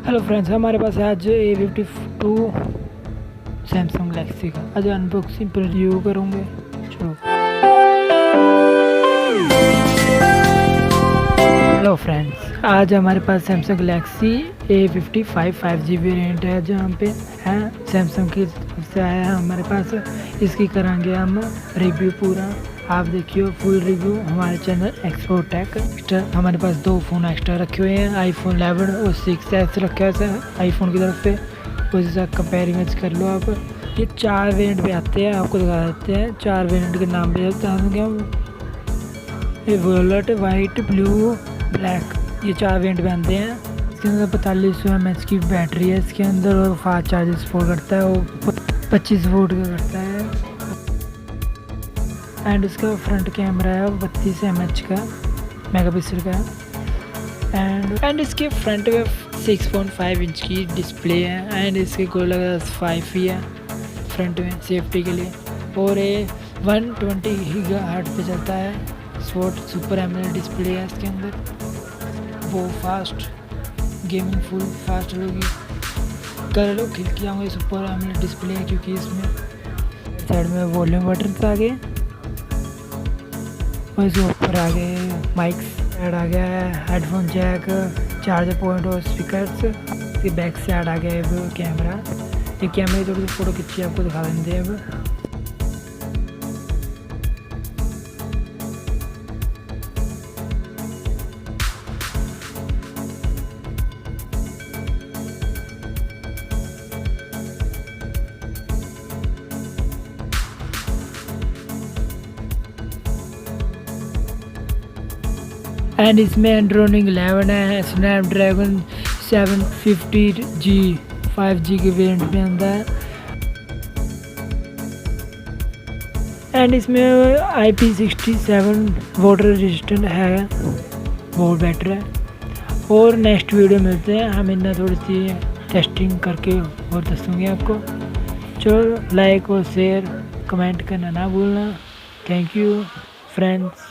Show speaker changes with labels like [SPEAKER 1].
[SPEAKER 1] Hello friends, हमारे पास है आज A52 सैमसंग गैलेक्सी का। आज अनबॉक्सिंग पर रिव्यू करूँगे। चलो। हेलो फ्रेंड्स, आज हमारे पास Samsung Galaxy A55 5G variant है, जहाँ पे है सैमसंग की तरफ से आया है हमारे पास। इसकी कराएंगे हम रिव्यू पूरा। आप देखिए फुल रिव्यू हमारे चैनल एक्सपोटेक। हमारे पास दो फ़ोन एक्स्ट्रा रखे हुए हैं, आईफोन 11 और 6s रखा है आईफोन की तरफ से। उसी साथ कंपेयर इमेज कर लो आप। ये 4 वेरिएंट पे आते हैं, आपको दिखा देते हैं 4 वेरिएंट के नाम पे बता दूँगा हम। ये वॉलेट, वाइट, ब्लू, ब्लैक, ये 4 वेरिएंट पे आते हैं। इसके अंदर 4500 mAh की बैटरी है इसके अंदर, और फास्ट चार्जर सपोर्ट करता है, वो 25 वोल्ट का करता है। एंड इसका फ्रंट कैमरा है 32 mAh का मेगापिक्सल का है। एंड इसके फ्रंट में 6.5 इंच की डिस्प्ले है। एंड इसके गोल्ड 5 ही है फ्रंट में सेफ्टी के लिए। और ये 120 GHz पे चलता है। स्पोर्ट सुपर एमोलेड डिस्प्ले है इसके अंदर, वो फास्ट गेमिंग फुल फास्ट होगी। कर लो खिड़कियाँ में सुपर एमोलेड डिस्प्ले है, क्योंकि इसमें साइड में वॉल्यूम बटन आ गए, और इसके ऊपर आ गए माइक्स ऐड आ गया है, हेडफोन जैक, चार्जर पॉइंट और स्पीकर्स। इसके बैक से ऐड आ गया है वो कैमरा। ये कैमरे थोड़ी सी फ़ोटो खींची आपको दिखा देंगे अब। एंड इसमें एंड्रॉइड 11 है, स्नैपड्रैगन 750G 5G के वेरिएंट में आता है। एंड इसमें IP67 वाटर रेजिस्टेंट है, वो बेटर है। और नेक्स्ट वीडियो मिलते हैं, हम इन्हें थोड़ी सी टेस्टिंग करके और दसूँगे आपको। चलो, लाइक और शेयर कमेंट करना ना भूलना। Thank you friends.